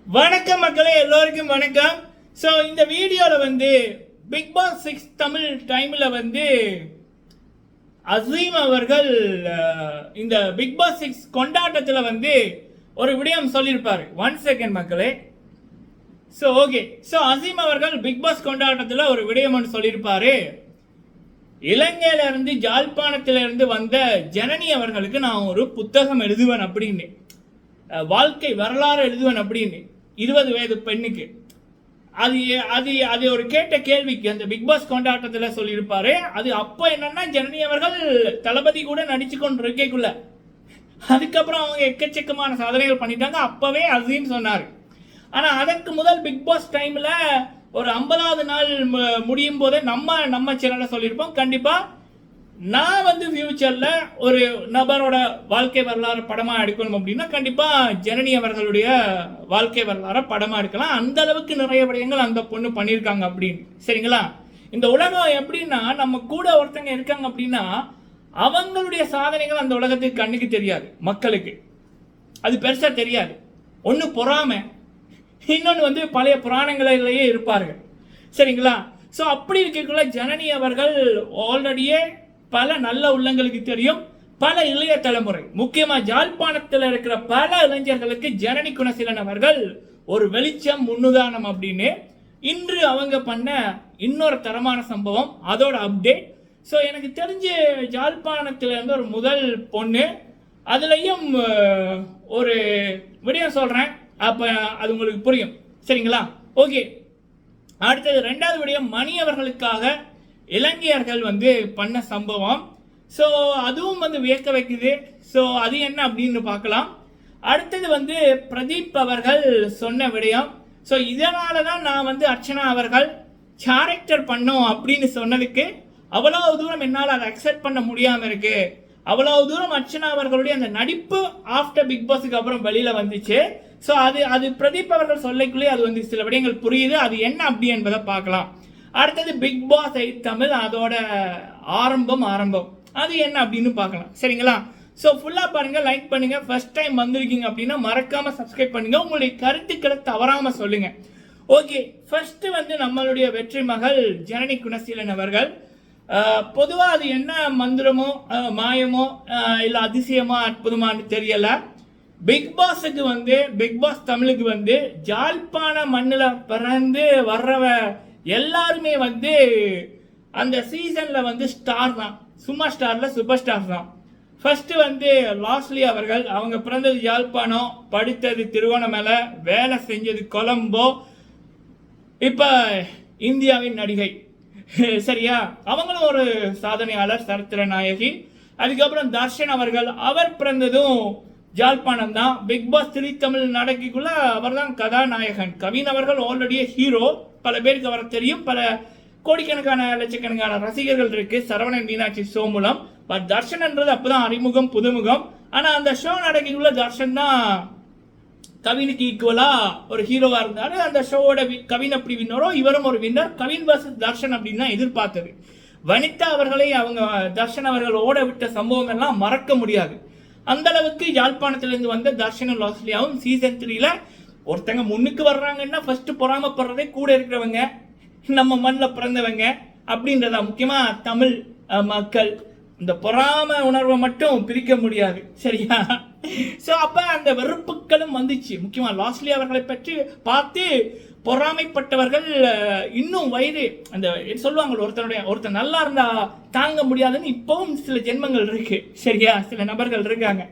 வணக்கம் மக்களே, எல்லோருக்கும் வணக்கம். ஸோ இந்த வீடியோவில் வந்து பிக் பாஸ் 6 தமிழ் டைமில் வந்து அசீம் அவர்கள் இந்த பிக் பாஸ் 6 கொண்டாட்டத்தில் வந்து ஒரு விடயம் சொல்லியிருப்பார். 1 செகண்ட் மக்களே. ஸோ ஓகே, ஸோ அசீம் அவர்கள் பிக் பாஸ் கொண்டாட்டத்தில் ஒரு விடயம் ஒன்று சொல்லியிருப்பாரு. இலங்கையிலிருந்து ஜாழ்ப்பாணத்திலிருந்து வந்த ஜனனி அவர்களுக்கு நான் ஒரு புத்தகம் எழுதுவேன் அப்படின்னு, வாழ்க்கை வரலாறு எழுதுவேன் அப்படின்னு 20 வயது பெண்ணுக்கு. அது அது அது ஒரு கேட்ட கேள்விக்கு அந்த பிக் பாஸ் கொண்டாட்டத்தில் சொல்லியிருப்பாரு. அது அப்போ என்னன்னா ஜனனி அவர்கள் தளபதி கூட நடிச்சு கொண்டு இருக்கக்குள்ள, அதுக்கப்புறம் அவங்க எக்கச்சக்கமான சாதனைகள் பண்ணிட்டாங்க. அப்பவே அசீம் சொன்னார். ஆனால் அதற்கு முதல் பிக் பாஸ் டைமில் ஒரு 50வது நாள் முடியும் போதே நம்ம சேனலில் சொல்லியிருப்போம். கண்டிப்பாக நான் வந்து ஃபியூச்சரில் ஒரு நபரோட வாழ்க்கை வரலாறு படமாக எடுக்கணும் அப்படின்னா கண்டிப்பாக ஜனனி அவர்களுடைய வாழ்க்கை வரலாறு படமாக எடுக்கலாம். அந்த அளவுக்கு நிறைய விடயங்கள் அந்த பொண்ணு பண்ணியிருக்காங்க அப்படின்னு. சரிங்களா? இந்த உலகம் எப்படின்னா, நம்ம கூட ஒருத்தங்க இருக்காங்க அப்படின்னா அவங்களுடைய சாதனைகள் அந்த உலகத்துக்கு கண்ணுக்கு தெரியாது, மக்களுக்கு அது பெருசாக தெரியாது. ஒன்று பொறாமை, இன்னொன்று வந்து பழைய புராணங்களிலேயே இருப்பார்கள். சரிங்களா? ஸோ அப்படி இருக்கக்குள்ள ஜனனி அவர்கள் ஆல்ரெடியே பல நல்ல உள்ளங்களுக்கு தெரியும். பல இளைய தலைமுறை, முக்கியமாக ஜாழ்ப்பாணத்தில் இருக்கிற பல இளைஞர்களுக்கு ஜனனி குணசீலன் அவர்கள் ஒரு வெளிச்சம், முன்னுதாரணம் அப்படின்னு இன்று அவங்க பண்ண இன்னொரு தரமான சம்பவம், அதோட அப்டேட். ஸோ எனக்கு தெரிஞ்சு ஜாழ்ப்பாணத்தில் இருந்து ஒரு முதல் பொண்ணு, அதுலேயும் ஒரு விடயம் சொல்கிறேன், அப்போ அது உங்களுக்கு புரியும். சரிங்களா? ஓகே, அடுத்தது 2வது விடயம் மணி அவர்களுக்காக இலங்கையர்கள் வந்து பண்ண சம்பவம். ஸோ அதுவும் வந்து வியக்க வைக்குது. ஸோ அது என்ன அப்படின்னு பார்க்கலாம். அடுத்தது வந்து பிரதீப் அவர்கள் சொன்ன விடயம். ஸோ இதனால தான் நான் வந்து அர்ச்சனா அவர்கள் கேரக்டர் பண்ணோம் அப்படின்னு சொன்னதுக்கு அவ்வளோ தூரம் என்னால் அதை அக்செப்ட் பண்ண முடியாமல் இருக்கு. அவ்வளோ தூரம் அர்ச்சனா அவர்களுடைய அந்த நடிப்பு ஆஃப்டர் பிக் பாஸுக்கு அப்புறம் வெளியில் வந்துச்சு. ஸோ அது பிரதீப் அவர்கள் சொல்லக்குள்ளே அது வந்து சில விடயங்கள் புரியுது. அது என்ன அப்படி என்பதை பார்க்கலாம். அடுத்தது பிக் பாஸ் 8 தமிழ், அதோட ஆரம்பம் அது என்ன அப்படின்னு பார்க்கலாம். சரிங்களா? ஸோ ஃபுல்லாக பாருங்கள், லைக் பண்ணுங்கள். ஃபர்ஸ்ட் டைம் வந்திருக்கீங்க அப்படின்னா மறக்காமல் சப்ஸ்கிரைப் பண்ணுங்கள். உங்களுடைய கருத்துக்களை தவறாமல் சொல்லுங்கள். ஓகே, ஃபர்ஸ்ட் வந்து நம்மளுடைய வெற்றி மகள் ஜனனி குணசீலன் அவர்கள், பொதுவாக அது என்ன மந்திரமோ மாயமோ இல்லை அதிசயமோ அற்புதமானு தெரியல, பிக் பாஸுக்கு வந்து பிக் பாஸ் தமிழுக்கு வந்து ஜாழ்ப்பாண மண்ணில் பிறந்து வர்றவ எல்லாருமே வந்து அந்த சீசனில் வந்து ஸ்டார் தான், சும்மா ஸ்டார்ல சூப்பர் ஸ்டார் தான். ஃபர்ஸ்ட் வந்து லாஸ்லி அவர்கள், அவங்க பிறந்தது யாழ்ப்பாணம், படித்தது திருவண்ணாமலை, வேலை செஞ்சது கொலம்போ, இப்போ இந்தியாவின் நடிகை. சரியா? அவங்களும் ஒரு சாதனையாளர், சரித்திர நாயகி. அதுக்கப்புறம் தர்ஷன் அவர்கள், அவர் பிறந்ததும் ஜாழ்ப்பாணம் தான். பிக் பாஸ் 3 தமிழ் நடக்கிக்குள்ள அவர் தான் கதாநாயகன். கவின் அவர்கள் ஆல்ரெடியே ஹீரோ, பல பேருக்கு அவரை தெரியும், பல கோடிக்கணக்கான லட்சக்கணக்கான ரசிகர்கள் இருக்கு சரவணன் மீனாட்சி ஷோ மூலம். பட் தர்ஷன்ன்றது அப்பதான் அறிமுகம், புதுமுகம். ஆனால் அந்த ஷோ நடக்கிக்குள்ள தர்ஷன் தான் கவினுக்கு ஈக்குவலா ஒரு ஹீரோவா இருந்தாரு. அந்த ஷோவோட கவின் அப்படி வின்னரோ, இவரும் ஒரு வின்னர். கவின் வர்சஸ் தர்ஷன் அப்படின்னு தான் எதிர்பார்த்தது. வனிதா அவர்களை அவங்க தர்ஷன் அவர்கள் ஓட விட்ட சம்பவம் எல்லாம் மறக்க முடியாது. அந்த அளவுக்கு யாழ்ப்பாணத்திலிருந்து வந்த தர்ஷனும் லாஸ்லியாவும் சீசன் 3ல ஒருத்தங்க முன்னுக்கு வர்றாங்கன்னா ஃபர்ஸ்ட் பொறாமப்படுறதே கூட இருக்கிறவங்க, நம்ம மண்ணில் பிறந்தவங்க அப்படின்றதா. முக்கியமா தமிழ் மக்கள் இந்த பொறாம உணர்வை மட்டும் பிரிக்க முடியாது. சரியா? ஸோ அப்போ அந்த வெறுப்புகளும் வந்துச்சு. முக்கியமாக லாஸ்லி அவர்களை பற்றி பார்த்து பொறாமைப்பட்டவர்கள் இன்னும் வயிறு அந்த சொல்லுவாங்க, ஒருத்தர் நல்லா இருந்தா தாங்க முடியாதுன்னு இப்பவும் சில ஜென்மங்கள் இருக்கு. சரியா? சில நபர்கள் இருக்காங்க.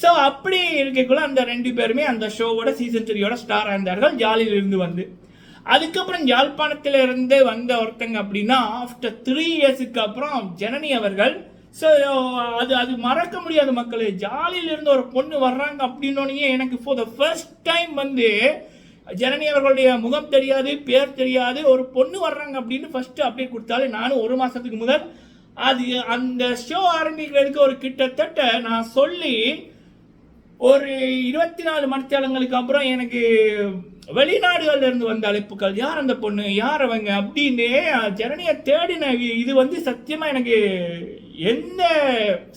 ஸோ அப்படி இருக்கக்குள்ள அந்த 2 பேருமே அந்த ஷோவோட சீசன் 3யோட ஸ்டார் இருந்தார்கள் ஜாலியிலிருந்து வந்து. அதுக்கப்புறம் யாழ்ப்பாணத்தில் இருந்து வந்த ஒருத்தங்க அப்படின்னா ஆஃப்டர் 3 இயர்ஸுக்கு அப்புறம் ஜனனி அவர்கள். ஸோ அது மறக்க முடியாத மக்களே. ஜாலியிலிருந்து ஒரு பொண்ணு வர்றாங்க அப்படின்னோடனே எனக்கு ஃபார் த ஃபர்ஸ்ட் டைம் வந்து ஜனனி அவர்களுடைய முகம் தெரியாது, பேர் தெரியாது, ஒரு பொண்ணு வர்றாங்க அப்படின்னு ஃபர்ஸ்ட் அப்டேட் கொடுத்தாலே நானும் 1 மாதத்துக்கு முதல் அது அந்த ஷோ ஆரம்பிக்கிறதுக்கு ஒரு கிட்டத்தட்ட நான் சொல்லி ஒரு 24 மணித்தேலங்களுக்கு அப்புறம் எனக்கு வெளிநாடுகள்ல இருந்து வந்த அழைப்புகள், யார் அந்த பொண்ணு, யார் அவங்க அப்படின்னு ஜனனியை தேடின. இது வந்து சத்தியமா எனக்கு எந்த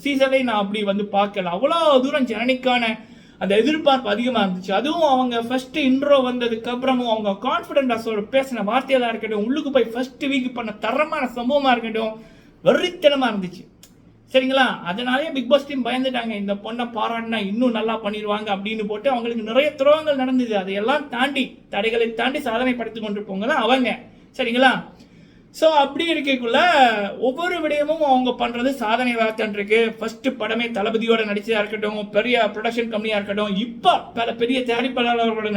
சீசன்லையும் நான் அப்படி வந்து பார்க்கல. அவ்வளோ தூரம் ஜனனிக்கான அந்த எதிர்பார்ப்பு அதிகமாக இருந்துச்சு. அதுவும் அவங்க ஃபர்ஸ்ட் இன்ட்ரோ வந்ததுக்கு அப்புறமும் அவங்க கான்ஃபிடென்ட்டாக பேசின வார்த்தையாக இருக்கட்டும், உள்ளுக்கு போய் ஃபர்ஸ்ட் வீக் பண்ண தரமான சம்பவமாக இருக்கட்டும், வெறித்தனமாக இருந்துச்சு. சரிங்களா? அதனாலேயே பிக் பாஸ் டீம் பயந்துட்டாங்க, இந்த பொண்ணை பாராட்டினா இன்னும் நல்லா பண்ணிடுவாங்க அப்படின்னு போட்டு அவங்களுக்கு நிறைய துரோகங்கள் நடந்தது. அதையெல்லாம் தாண்டி, தடைகளை தாண்டி சாதனை படுத்தி கொண்டு போங்க அவங்க. சரிங்களா? ஸோ அப்படி இருக்கக்குள்ள ஒவ்வொரு விடயமும் அவங்க பண்ணுறது சாதனை வளர்த்துட்டு இருக்கு. ஃபர்ஸ்ட் படமே தளபதியோட நடிச்சதாக இருக்கட்டும், பெரிய ப்ரொடக்ஷன் கம்பெனியாக இருக்கட்டும், இப்போ பல பெரிய தயாரிப்பாளர்களோட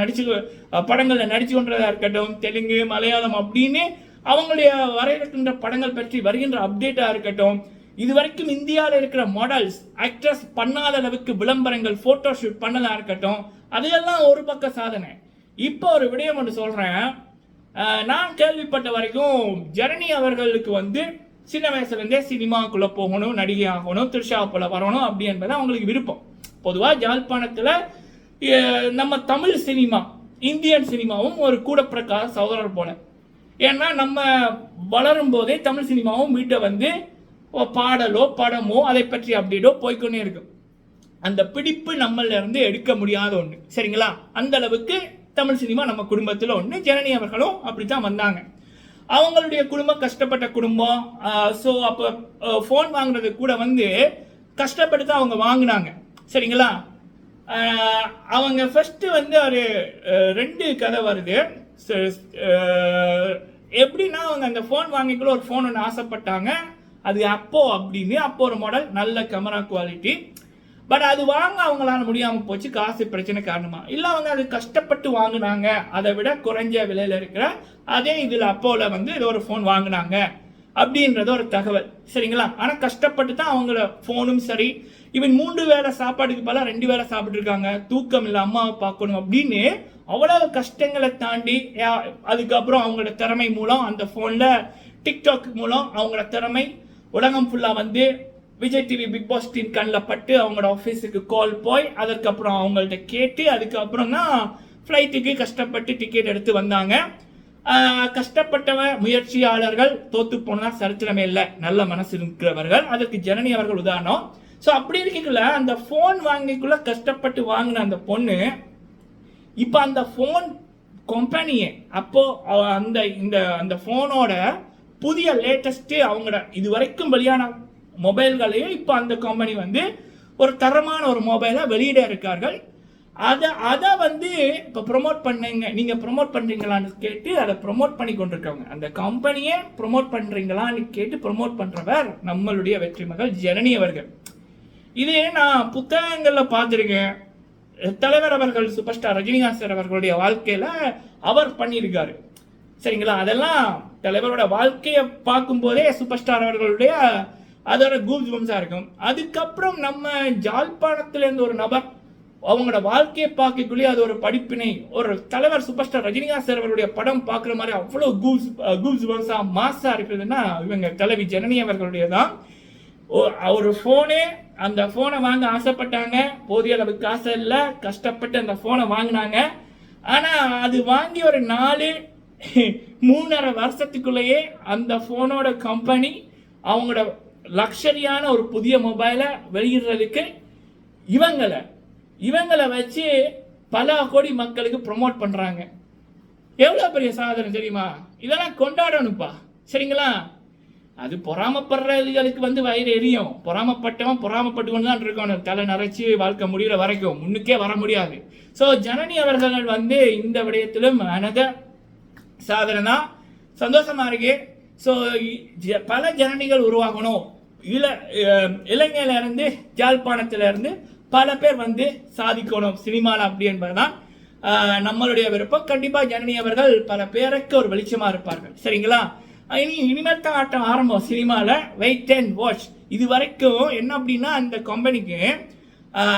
படங்களில் நடிச்சு கொண்டதாக இருக்கட்டும், தெலுங்கு, மலையாளம் அப்படின்னு அவங்களுடைய வரையிருக்கின்ற படங்கள் பற்றி வருகின்ற அப்டேட்டாக இருக்கட்டும், இது வரைக்கும் இந்தியாவில் இருக்கிற மாடல்ஸ், ஆக்ட்ரஸ் பண்ணாத அளவுக்கு விளம்பரங்கள், ஃபோட்டோ ஷூட் பண்ணதாக இருக்கட்டும், அதையெல்லாம் ஒரு பக்க சாதனை. இப்போ ஒரு விடயம் ஒன்று சொல்கிறேன். நான் கேள்விப்பட்ட வரைக்கும் ஜனனி அவர்களுக்கு சின்ன வயசுலேருந்தே சினிமாக்குள்ளே போகணும், நடிகை ஆகணும், திருஷா போல வரணும் அப்படி என்பது அவங்களுக்கு விருப்பம். பொதுவாக ஜாழ்ப்பாணத்தில் நம்ம தமிழ் சினிமா, இந்தியன் சினிமாவும் ஒரு கூடப்பிரக்கார சகோதரர் போல. ஏன்னா நம்ம வளரும் போதே தமிழ் சினிமாவும் வீட்டை பாடலோ படமோ அதை பற்றி அப்டேட்டோ போய்கொண்டே இருக்கும். அந்த பிடிப்பு நம்மள இருந்து எடுக்க முடியாத ஒன்று. சரிங்களா? அந்த அளவுக்கு தமிழ் சினிமா நம்ம குடும்பத்தில் ஒன்று. ஜனனி அவர்களும் அப்படித்தான் வந்தாங்க. அவங்களுடைய குடும்பம் கஷ்டப்பட்ட குடும்பம். ஸோ அப்போ ஃபோன் வாங்குறது கூட கஷ்டப்பட்டு தான் அவங்க வாங்கினாங்க. சரிங்களா? அவங்க ஃபர்ஸ்ட் ஒரு 2 கதை வருது. எப்படின்னா அவங்க அந்த ஃபோன் வாங்கிக்குள்ள ஒரு ஃபோன் ஒன்று ஆசைப்பட்டாங்க. அது அப்போ ஒரு மாடல், நல்ல கேமரா குவாலிட்டி. பட் அது வாங்க அவங்களால முடியாமல் போச்சு, காசு பிரச்சனை காரணமா. இல்லை அவங்க அது கஷ்டப்பட்டு வாங்கினாங்க, அதை விட குறைஞ்ச விலையில் இருக்கிற அதே இதில் அப்போவில் இது ஒரு ஃபோன் வாங்கினாங்க அப்படின்றது ஒரு தகவல். சரிங்களா? ஆனால் கஷ்டப்பட்டு தான் அவங்கள ஃபோனும் சரி, இவன் 3 வேளை சாப்பாடுக்கு பல 2 வேளை சாப்பிட்ருக்காங்க, தூக்கம் இல்லை, அம்மாவை பார்க்கணும் அப்படின்னு அவ்வளவு கஷ்டங்களை தாண்டி அதுக்கப்புறம் அவங்களோட திறமை மூலம், அந்த ஃபோனில் டிக்டாக் மூலம் அவங்களோட திறமை உலகம் ஃபுல்லாக Vijay TV Bigg Boss team கண்ணில் பட்டு அவங்களோட ஆஃபீஸுக்கு கால் போய் அதுக்கப்புறம் அவங்கள்ட்ட கேட்டு அதுக்கப்புறம் தான் ஃப்ளைட்டுக்கு கஷ்டப்பட்டு டிக்கெட் எடுத்து வந்தாங்க. கஷ்டப்பட்டவன் முயற்சியாளர்கள் தோத்து போனால் சரித்திரமே இல்லை, நல்ல மனசு இருக்கிறவர்கள். அதற்கு ஜனனி அவர்கள் உதாரணம். ஸோ அப்படி இருக்கக்குள்ள அந்த ஃபோன் வாங்கிக்குள்ள கஷ்டப்பட்டு வாங்கின அந்த பொண்ணு இப்போ அந்த ஃபோன் கம்பெனியே அப்போ அந்த ஃபோனோட புதிய லேட்டஸ்ட்டு அவங்களோட இது வரைக்கும் வெளியான மொபைல்களையும் இப்போ அந்த கம்பெனி ஒரு தரமான ஒரு மொபைலை வெளியிட இருக்கார்கள். அதை இப்போ ப்ரொமோட் பண்ணுங்க, நீங்கள் ப்ரொமோட் பண்ணுறீங்களான்னு கேட்டு அதை ப்ரொமோட் பண்ணி கொண்டிருக்காங்க. அந்த கம்பெனியே ப்ரொமோட் பண்ணுறீங்களான்னு கேட்டு ப்ரொமோட் பண்ணுறவர் நம்மளுடைய வெற்றி மகள் ஜனனி அவர்கள். இது நான் புத்தகங்களில் பார்த்துருக்கேன். தலைவர் அவர்கள், சூப்பர் ஸ்டார் ரஜினிகாந்த் சார் அவர்களுடைய வாழ்க்கையில் அவர் பண்ணியிருக்காரு. சரிங்களா? அதெல்லாம் தலைவரோட வாழ்க்கையை பார்க்கும்போதே சூப்பர் ஸ்டார் அவர்களுடைய அதோட கூப்ஸ் பம்ஸாக இருக்கும். அதுக்கப்புறம் நம்ம ஜாழ்ப்பாணத்திலேருந்து ஒரு நபர் அவங்களோட வாழ்க்கையை பார்க்கக்குள்ளேயே அது ஒரு படிப்பினை. ஒரு தலைவர் சூப்பர் ஸ்டார் ரஜினிகாந்த் சார் அவர்களுடைய படம் பார்க்குற மாதிரி அவ்வளோ கூப்ஸ் பம்ஸாக மாஸாக இருக்குதுன்னா இவங்க தலைவி ஜனனி அவர்களுடைய தான். ஒரு ஃபோனே, அந்த ஃபோனை வாங்க ஆசைப்பட்டாங்க, போதிய அளவுக்கு காசு இல்லை, கஷ்டப்பட்டு அந்த ஃபோனை வாங்கினாங்க. ஆனால் அது வாங்கி ஒரு 4-3.5 வருஷத்துக்குள்ளேயே அந்த ஃபோனோட கம்பெனி அவங்களோட லக்ஸரியான ஒரு புதிய மொபைலை வெளியிடுறதுக்கு இவங்களை வச்சு பல கோடி மக்களுக்கு ப்ரொமோட் பண்ணுறாங்க. எவ்வளோ பெரிய சாதனை தெரியுமா? இதெல்லாம் கொண்டாடணும்ப்பா. சரிங்களா? அது பொறாமப்படுறதுகளுக்கு வயிறு எரியும். பொறாமப்பட்டவன் பொறாமப்பட்டு கொண்டு தான் இருக்கணும், தலை நிறைச்சி வாழ்க்கை முடிகிற வரைக்கும் முன்னுக்கே வர முடியாது. ஸோ ஜனனி அவர்கள் இந்த விடயத்திலும் அனதர் சாதனை தான். சந்தோஷமா இருக்கு. ஸோ பல ஜனனிகள் உருவாகணும். இலங்கையிலேருந்து ஜாழ்ப்பாணத்திலேருந்து பல பேர் சாதிக்கணும் சினிமாவில் அப்படி என்பதுதான் நம்மளுடைய விருப்பம். கண்டிப்பாக ஜனனி அவர்கள் பல பேருக்கு ஒரு வெளிச்சமாக இருப்பார்கள். சரிங்களா? இனிமேல் தான் ஆட்டம் ஆரம்பம் சினிமாவில். Wait and watch. இது வரைக்கும் என்ன அப்படின்னா அந்த கம்பெனிக்கு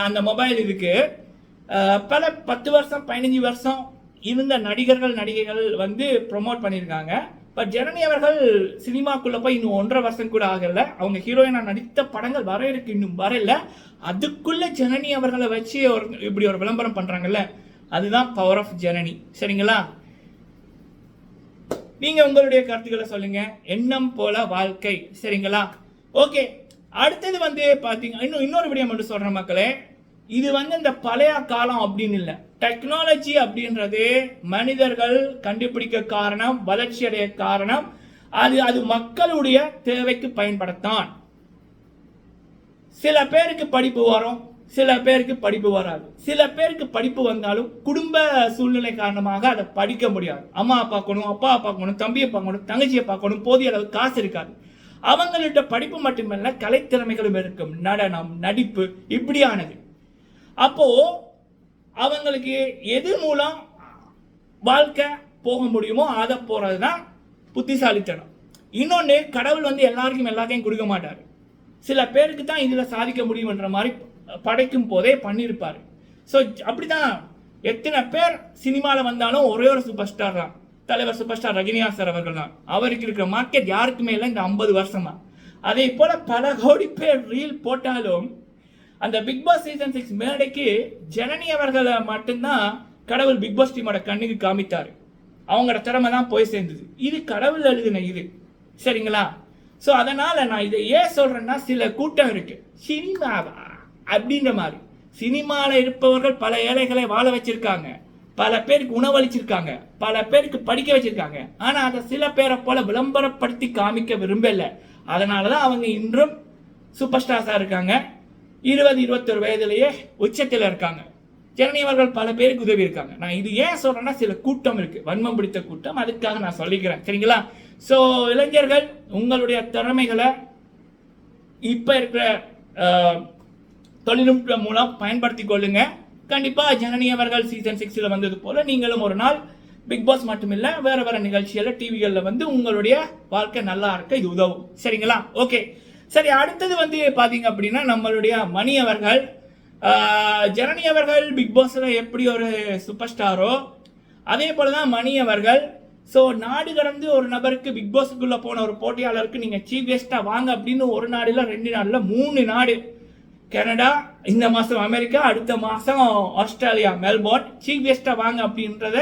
அந்த மொபைல் இருக்கு பல 10 வருஷம் 15 வருஷம் இருந்த நடிகைகள் ப்ரொமோட் பண்ணியிருக்காங்க. பட் ஜனனி அவர்கள் சினிமாக்குள்ளே போய் இன்னும் 1.5 வருஷம் கூட ஆகலை. அவங்க ஹீரோயினாக நடித்த படங்கள் வர இருக்கு, இன்னும் வரல. அதுக்குள்ளே ஜனனி அவர்களை வச்சு இப்படி ஒரு விளம்பரம் பண்ணுறாங்கல்ல, அதுதான் பவர் ஆஃப் ஜனனி. சரிங்களா? நீங்கள் உங்களுடைய கருத்துக்களை சொல்லுங்கள். எண்ணம் போல வாழ்க்கை. சரிங்களா? ஓகே, அடுத்தது பார்த்தீங்க இன்னொரு விடயம் மட்டும் சொல்கிறேன் மக்களே. இது இந்த பழைய காலம் அப்படின்னு இல்லை. டெக்னாலஜி அப்படின்றது மனிதர்கள் கண்டுபிடிக்க காரணம், வளர்ச்சி அடைய காரணம், அது மக்களுடைய தேவைக்கு பயன்படத்தான். சில பேருக்கு படிப்பு வரும், சில பேருக்கு படிப்பு வராது. சில பேருக்கு படிப்பு வந்தாலும் குடும்ப சூழ்நிலை காரணமாக அதை படிக்க முடியாது. அம்மா பார்க்கணும், அப்பா பார்க்கணும், தம்பியை பார்க்கணும், தங்கச்சியை பார்க்கணும், போதிய அளவு காசு இருக்காது. அவங்கள்ட்ட படிப்பு மட்டுமல்ல, கலைத்திறமைகளும் இருக்கும், நடனம், நடிப்பு, இப்படியானது. அப்போ அவங்களுக்கு எது மூலம் வாழ்க்கை போக முடியுமோ அதை போறது தான் புத்திசாலித்தனம். இன்னொன்று, கடவுள் எல்லாருக்கும் எல்லாத்தையும் கொடுக்க மாட்டார். சில பேருக்கு தான் இதில் சாதிக்க முடியும்ன்ற மாதிரி படைக்கும் போதே பண்ணியிருப்பார். ஸோ அப்படிதான் எத்தனை பேர் சினிமாவில் வந்தாலும் ஒரே ஒரு சூப்பர் ஸ்டார் தான், தலைவர் சூப்பர் ஸ்டார் ரஜினிகாந்த் சார் அவர்கள் தான். அவருக்கு இருக்கிற மார்க்கெட் யாருக்குமே இல்லை இந்த 50 வருஷமா. அதே போல பல கோடி பேர் ரீல் போட்டாலும் அந்த பிக் பாஸ் சீசன் 6 மேடைக்கு ஜனனி அவர்களை மட்டும்தான் கடவுள் பிக் பாஸ் டீமோட கண்ணுக்கு காமித்தார். அவங்களோட திறமை தான் போய் சேர்ந்தது. இது கடவுள் எழுதின இது, சரிங்களா? ஸோ அதனால நான் இதை ஏன் சொல்றேன்னா, சில கூட்டம் இருக்கு சினிமாவா அப்படின்ற மாதிரி. சினிமாவில் இருப்பவர்கள் பல ஏழைகளை வாழ வச்சிருக்காங்க, பல பேருக்கு உணவளிச்சிருக்காங்க, பல பேருக்கு படிக்க வச்சிருக்காங்க. ஆனா அதை சில பேரை போல விளம்பரப்படுத்தி காமிக்க விரும்பல. அதனாலதான் அவங்க இன்றும் சூப்பர் ஸ்டார்ஸா இருக்காங்க. 20-21 வயதிலேயே உச்சத்தில் இருக்காங்க. ஜனனி அவர்கள் பல பேருக்கு உதவி இருக்காங்க. நான் இது ஏன் சொல்றேன்னா, சில கூட்டம் இருக்கு, வன்மம் பிடித்த கூட்டம், அதுக்காக நான் சொல்லிக்கிறேன், சரிங்களா? ஸோ இளைஞர்கள் உங்களுடைய திறமைகளை இப்ப இருக்கிற தொழில்நுட்பம் மூலம் பயன்படுத்தி கொள்ளுங்க. கண்டிப்பா ஜனனி அவர்கள் சீசன் 6 வந்தது போல நீங்களும் ஒரு நாள் பிக் பாஸ் மட்டுமில்ல வேற நிகழ்ச்சிகள் டிவிகளில் உங்களுடைய வாழ்க்கை நல்லா இருக்க இது உதவும், சரிங்களா? ஓகே, சரி. அடுத்தது பாத்தீங்க அப்படின்னா, நம்மளுடைய மணி அவர்கள், ஜனனி அவர்கள் பிக் பாஸ்ல எப்படி ஒரு சூப்பர் ஸ்டாரோ அதே போலதான் மணி அவர்கள். ஸோ நாடு கடந்து ஒரு நபருக்கு பிக் பாஸுக்குள்ள போன ஒரு போட்டியாளருக்கு நீங்க சீஃப் கெஸ்டா வாங்க அப்படின்னு ஒரு நாடு இல்லை, 2 நாடுல 3 நாடு, கனடா, இந்த மாசம் அமெரிக்கா, அடுத்த மாசம் ஆஸ்திரேலியா மெல்போர்ன், சீஃப் கெஸ்டா வாங்க அப்படின்றத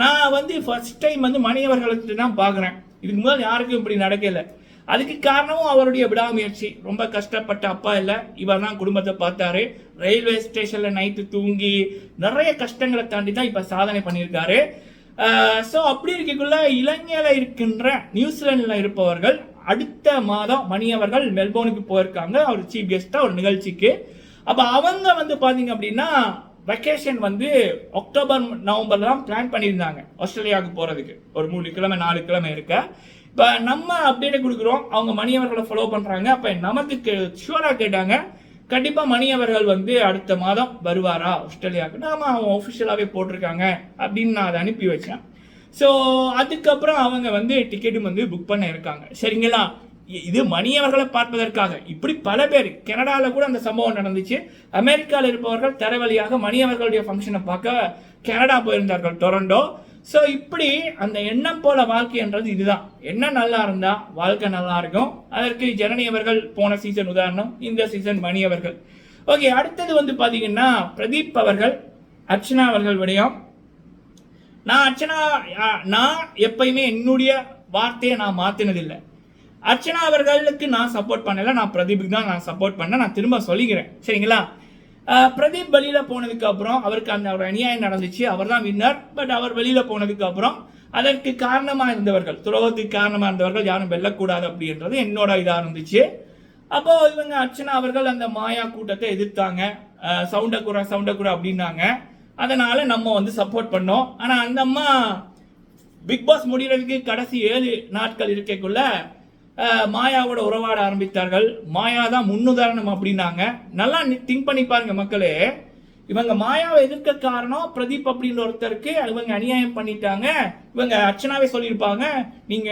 நான் ஃபர்ஸ்ட் டைம் மணி அவர்களுக்கு தான் பாக்குறேன். இதுக்கு முதல் யாருக்கும் இப்படி நடக்கல. அதுக்கு காரணமும் அவருடைய விடாமுயற்சி. ரொம்ப கஷ்டப்பட்ட அப்பா இல்லை, இவர் தான் குடும்பத்தை பார்த்தாரு. ரயில்வே ஸ்டேஷன்ல நைட்டு தூங்கி நிறைய கஷ்டங்களை தாண்டி தான் இப்ப சாதனை பண்ணியிருக்காரு. ஸோ அப்படி இருக்கக்குள்ள இலங்கையில இருக்கின்ற நியூசிலாந்துல இருப்பவர்கள் அடுத்த மாதம் மணி அவர்கள் மெல்போர்னுக்கு போயிருக்காங்க, அவர் சீஃப் கெஸ்டா ஒரு நிகழ்ச்சிக்கு. அப்ப அவங்க பாத்தீங்க அப்படின்னா வெக்கேஷன் அக்டோபர் நவம்பர்ல தான் பிளான் பண்ணியிருந்தாங்க ஆஸ்திரேலியாவுக்கு போறதுக்கு. ஒரு 3 கிழமை 4 கிழமை இருக்க. இப்ப நம்ம அப்டேட் கொடுக்குறோம், அவங்க மணி அவர்களை ஃபாலோ பண்றாங்க. அப்ப நமக்கு ஷுவரா கேட்டாங்க, கண்டிப்பா மணி அவர்கள் அடுத்த மாதம் வருவாரா ஆஸ்திரேலியாவுக்கு? நாம அவங்க ஒஃபிஷியலாவே போட்டிருக்காங்க அப்படின்னு நான் அதை அனுப்பி வச்சேன். ஸோ அதுக்கப்புறம் அவங்க டிக்கெட்டும் புக் பண்ண இருக்காங்க, சரிங்களா? இது மணி அவர்களை பார்ப்பதற்காக. இப்படி பல பேர் கனடாவில் கூட அந்த சம்பவம் நடந்துச்சு. அமெரிக்காவில் இருப்பவர்கள் தரவழியாக மணி அவர்களுடைய ஃபங்க்ஷனை பார்க்க கனடா போயிருந்தார்கள், டொரண்டோ. ஸோ இப்படி அந்த எண்ணம் போல வாழ்க்கைன்றது இதுதான். எண்ணம் நல்லா இருந்தா வாழ்க்கை நல்லா இருக்கும். அதற்கு ஜனனி அவர்கள் போன சீசன் உதாரணம், இந்த சீசன் மணி அவர்கள். ஓகே, அடுத்தது பாத்தீங்கன்னா பிரதீப் அவர்கள், அர்ச்சனா அவர்கள் விடயம். நான் எப்பயுமே என்னுடைய வார்த்தையை நான் மாத்தினதில்லை. அர்ச்சனா அவர்களுக்கு நான் சப்போர்ட் பண்ணல, நான் பிரதீப்புக்கு தான் நான் சப்போர்ட் பண்ண. நான் திரும்ப சொல்லிக்கிறேன், சரிங்களா? பிரதீப் வெளியில போனதுக்கு அப்புறம் அவருக்கு அந்த ஒரு அநியாயம் நடந்துச்சு, அவர் தான் வின்னர். பட் அவர் வெளியில போனதுக்கு அப்புறம் அதற்கு காரணமா இருந்தவர்கள், துரோகத்துக்கு காரணமா இருந்தவர்கள் யாரும் வெல்லக்கூடாது அப்படின்றது என்னோட இதா இருந்துச்சு. அப்போ இவங்க அர்ச்சனா அவர்கள் அந்த மாயா கூட்டத்தை எதிர்த்தாங்க, சவுண்டக்குறா அப்படின்னாங்க. அதனால நம்ம சப்போர்ட் பண்ணோம். ஆனா அந்த அம்மா பிக் பாஸ் முடிகிறதுக்கு கடைசி 7 நாட்கள் இருக்கக்குள்ள மாயாவோட உறவாட ஆரம்பித்தார்கள். மாயா தான் முன்னுதாரணம் அப்படின்னாங்க. நல்லா திங்க் பண்ணி பாருங்க மக்களே, இவங்க மாயாவை எதிர்க்க காரணம் பிரதீப் அப்படின்னு ஒருத்தருக்கு இவங்க அநியாயம் பண்ணிட்டாங்க. இவங்க அர்ச்சனாவே சொல்லியிருப்பாங்க, நீங்க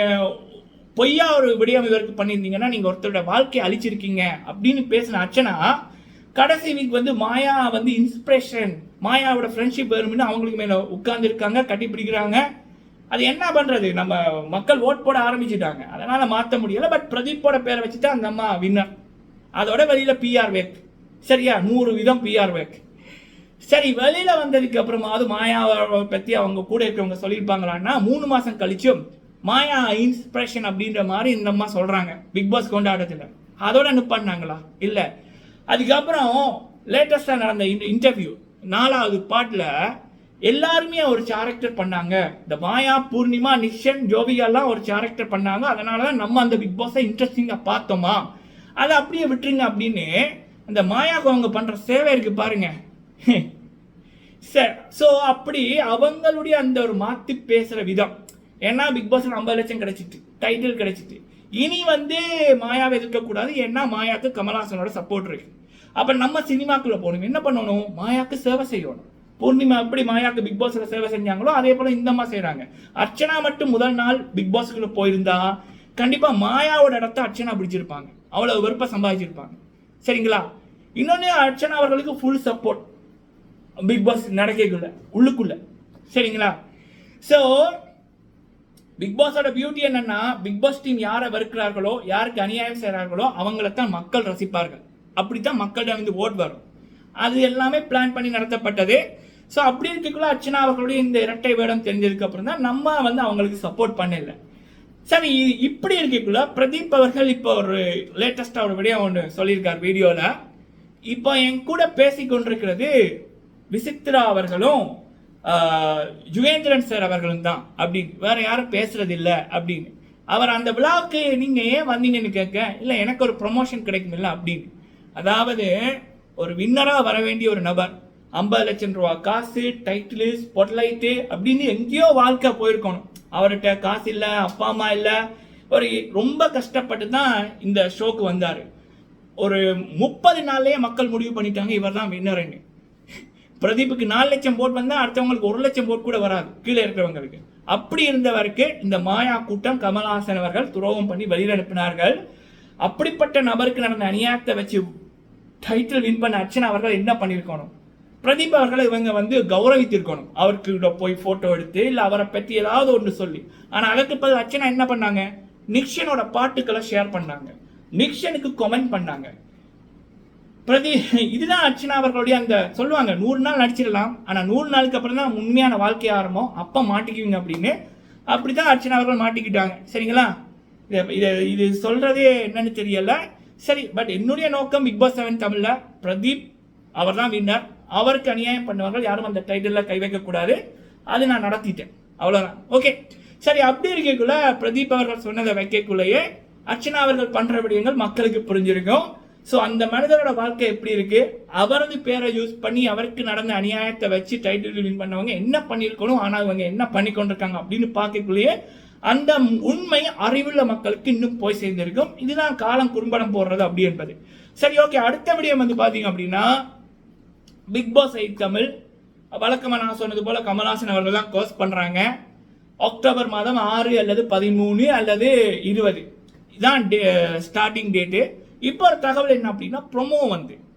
பொய்யா ஒரு விடயம் இவருக்கு பண்ணியிருந்தீங்கன்னா நீங்க ஒருத்தரோட வாழ்க்கையை அழிச்சிருக்கீங்க அப்படின்னு பேசின அர்ச்சனா கடைசி வீக் மாயா இன்ஸ்பிரேஷன், மாயாவோட ஃப்ரெண்ட்ஷிப் வரும்னு அவங்களுக்கு மேல உட்கார்ந்து இருக்காங்க, கட்டி பிடிக்கிறாங்க. அது என்ன பண்றது, நம்ம மக்கள் ஓட் போட ஆரம்பிச்சுட்டாங்க, அதனால மாற்ற முடியல. பட் பிரதீப்போட பேரை வச்சுட்டு அந்த அம்மா வின்னர். அதோட வெளியில பிஆர் வேக், சரியா? 100 வீதம் பிஆர் வேக். சரி, வெளியில வந்ததுக்கு அப்புறமாவது மாயாவை பத்தி அவங்க கூட இருக்கிறவங்க சொல்லியிருப்பாங்களான்னா 3 மாசம் கழிச்சும் மாயா இன்ஸ்பிரேஷன் அப்படின்ற மாதிரி இந்த அம்மா சொல்றாங்க பிக் பாஸ் கொண்டாடத்துல. அதோட நிப்பாட்டினாங்களா? இல்ல. அதுக்கப்புறம் லேட்டஸ்டாக நடந்த இன்டர்வியூ 4வது பார்ட்டில் எல்லாருமே ஒரு கேரக்டர் பண்ணாங்க. இந்த மாயா, பூர்ணிமா, நிஷன், ஜோவிகாலாம் ஒரு கேரக்டர் பண்ணாங்க. அதனால தான் நம்ம அந்த பிக் பாஸை இன்ட்ரெஸ்டிங்காக பார்த்தோமா, அதை அப்படியே விட்டுருங்க அப்படின்னு அந்த மாயாவுக்கு அவங்க பண்ணுற சேவை இருக்கு பாருங்க. ஸோ அப்படி அவங்களுடைய அந்த ஒரு மாற்றி பேசுகிற விதம். ஏன்னா பிக் பாஸ் 50 லட்சம் கிடைச்சிட்டு, டைட்டில் கிடைச்சிட்டு, இனி மாயாவை எதிர்க்கக்கூடாது. ஏன்னா மாயாவுக்கு கமல்ஹாசனோட சப்போர்ட் இருக்கு. அப்போ நம்ம சினிமாக்குள்ள போகணும், என்ன பண்ணணும், மாயாவுக்கு சேவை செய்யணும். பூர்ணிமா எப்படி மாயாவுக்கு பிக் பாஸ்ல சேவை செஞ்சாங்களோ அதே போல இந்த மாதிரி செய்யறாங்க. அர்ச்சனா மட்டும் முதல் நாள் பிக் பாஸ்க்குள்ள போயிருந்தா கண்டிப்பா மாயாவோட இடத்த அர்ச்சனா பிடிச்சிருப்பாங்க, அவ்வளவு வெறுப்ப சம்பாதிச்சிருப்பாங்க. சரிங்களா? இன்னொன்னு, அர்ச்சனா அவர்களுக்கு ஃபுல் சப்போர்ட் பிக் பாஸ் நடக்கக்குள்ள உள்ளுக்குள்ள. சரிங்களா? ஸோ பிக் பாஸோட பியூட்டி என்னன்னா, பிக் பாஸ் டீம் யாரை வெறுக்கிறார்களோ, யாருக்கு அநியாயம் செய்கிறார்களோ அவங்களைத்தான் மக்கள் ரசிப்பார்கள். அப்படித்தான் மக்களிடம் ஓட் வரும். அது எல்லாமே பிளான் பண்ணி நடத்தப்பட்டது. ஸோ அப்படி இருக்கக்குள்ள அர்ச்சனா அவர்களுடைய இந்த இரட்டை வேடம் தெரிஞ்சதுக்கு அப்புறம் தான் நம்ம அவங்களுக்கு சப்போர்ட் பண்ணல. சரி, இப்படி இருக்கக்குள்ள பிரதீப் அவர்கள் இப்போ ஒரு லேட்டஸ்டா ஒரு வீடியோ ஒன்று சொல்லியிருக்கார் வீடியோல. இப்போ என் கூட பேசி கொண்டிருக்கிறது விசித்ரா அவர்களும் ஜுகேந்திரன் சார் அவர்களும் தான் அப்படின்னு, வேற யாரும் பேசுறது இல்லை அப்படின்னு. அவர் அந்த விழாவுக்கு நீங்க ஏன் வந்தீங்கன்னு கேட்க, இல்லை எனக்கு ஒரு ப்ரொமோஷன் கிடைக்கும் இல்லை அப்படின்னு. அதாவது ஒரு வின்னராக வர வேண்டிய ஒரு நபர் 50 லட்சம் ரூபா காசு, டைட்டிலு, ஸ்பாட்லைட்டு அப்படின்னு எங்கேயோ வாழ்க்கை போயிருக்கணும். அவர்கிட்ட காசு இல்லை, அப்பா அம்மா இல்லை, ஒரு ரொம்ப கஷ்டப்பட்டு தான் இந்த ஷோக்கு வந்தார். ஒரு 30 நாள்லேயே மக்கள் முடிவு பண்ணிட்டாங்க இவர் தான் வின்னர்ன்னு. பிரதீப்புக்கு 4 லட்சம் போட் வந்தால் அடுத்தவங்களுக்கு 1 லட்சம் போட் கூட வராது கீழே இருக்கிறவங்களுக்கு. அப்படி இருந்தவருக்கு இந்த மாயா கூட்டம் கமல்ஹாசன் அவர்கள் துரோகம் பண்ணி வெளியில் அனுப்பினார்கள். அப்படிப்பட்ட நபருக்கு நடந்த அநியாயத்தை வச்சு டைட்டில் வின் பண்ண அர்ச்சனா அவர்கள் என்ன பண்ணியிருக்கணும், பிரதீப் அவர்களை இவங்க கௌரவித்திருக்கணும். அவருக்கு போய் போட்டோ எடுத்து இல்லை அவரை பற்றி ஏதாவது ஒன்று சொல்லி. ஆனால் அதற்கு பதில் அர்ச்சனா என்ன பண்ணாங்க, நிக்ஷனோட பாட்டுக்களை ஷேர் பண்ணாங்க, நிக்ஷனுக்கு கமெண்ட் பண்ணாங்க. இதுதான் அர்ச்சனா அவர்களுடைய அந்த சொல்லுவாங்க 100 நாள் நடிச்சிடலாம், ஆனால் 100 நாளுக்கு அப்புறம் தான் உண்மையான வாழ்க்கை ஆரம்பம், அப்போ மாட்டிக்குவீங்க அப்படின்னு. அப்படிதான் அர்ச்சனா அவர்கள் மாட்டிக்கிட்டாங்க. சரிங்களா? இது சொல்றதே என்னன்னு தெரியல. சரி, பட் என்னுடைய நோக்கம் பிக் பாஸ் 7 தமிழ்ல பிரதீப் அவர் தான் வின்னர். அவருக்கு அநியாயம் பண்ணுவார்கள், யாரும் அந்த டைட்டில் கை வைக்கக்கூடாது. அது நான் நடத்திட்டேன், அவ்வளோதான். ஓகே, சரி. அப்படி இருக்கக்குள்ள பிரதீப் அவர்கள் சொன்னதை வைக்கக்குள்ளேயே அர்ச்சனா அவர்கள் பண்ற விடயங்கள் மக்களுக்கு புரிஞ்சிருக்கும். ஸோ அந்த மனிதரோட வாழ்க்கை எப்படி இருக்கு, அவரது பேரை யூஸ் பண்ணி அவருக்கு நடந்த அநியாயத்தை வச்சு டைட்டில் வின் பண்ணவங்க என்ன பண்ணியிருக்கணும், ஆனால் இவங்க என்ன பண்ணி கொண்டிருக்காங்க அப்படின்னு பார்க்கக்குள்ளேயே அந்த உண்மை அறிவுள்ள மக்களுக்கு இன்னும் போய் சேர்ந்திருக்கும். இதுதான் காலம் குறும்படம் போடுறது அப்படி என்பது. சரி, ஓகே. அடுத்த விடயம் பாத்தீங்க அப்படின்னா, பிக் பாஸ் 8 தமிழ் வழக்கமாக நான் சொன்னது போல கமல்ஹாசன் அவர்கள் தான் கோர்ஸ் பண்றாங்க. அக்டோபர் மாதம் 6 அல்லது 13 அல்லது 20 இதான் ஸ்டார்டிங் டேட்டு. இப்போ ஒரு தகவல் என்ன அப்படின்னா, ப்ரொமோ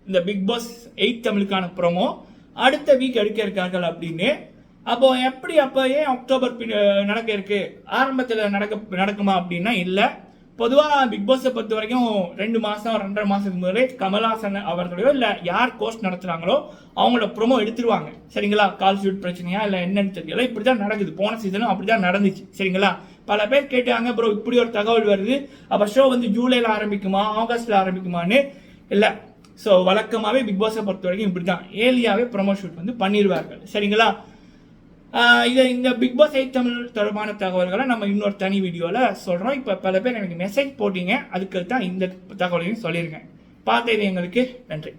இந்த பிக் பாஸ் 8 தமிழுக்கான ப்ரொமோ அடுத்த வீக் எடுக்க இருக்கார்கள் அப்படின்னு. அப்போ எப்படி ஏன் அக்டோபர் நடக்க இருக்கு, ஆரம்பத்தில் நடக்குமா அப்படின்னா இல்லை. பொதுவாக பிக் பாஸை பொறுத்த வரைக்கும் 2 மாதம் 2.5 மாதத்துக்கு முதலே கமல்ஹாசன் அவர்களையோ இல்லை யார் கோர்ஸ் நடத்துகிறாங்களோ அவங்களோட ப்ரொமோ எடுத்துருவாங்க. சரிங்களா? கால் ஷூட் பிரச்சனையா இல்லை என்னன்னு தெரியல, இப்படி தான் நடக்குது. போன சீசனும் அப்படி தான் நடந்துச்சு. சரிங்களா? பல பேர் கேட்டாங்க, ப்ரோ இப்படி ஒரு தகவல் வருது, அப்போ ஷோ ஜூலையில் ஆரம்பிக்குமா ஆகஸ்டில் ஆரம்பிக்குமான்னு. இல்லை, ஸோ வழக்கமாகவே பிக் பாஸை பொறுத்த வரைக்கும் இப்படி தான் ஏர்லியாகவே ப்ரொமோ ஷூட் பண்ணிடுவார்கள். சரிங்களா? இந்த பிக் பாஸ் 8 தமிழ் தொடர்பான தகவல்களை நம்ம இன்னொரு தனி வீடியோவில் சொல்கிறோம். இப்போ பல பேர் எனக்கு மெசேஜ் போட்டீங்க, அதுக்கு தான் இந்த தகவலையும் சொல்லியிருக்கேன். பார்த்தது எங்களுக்கு நன்றி.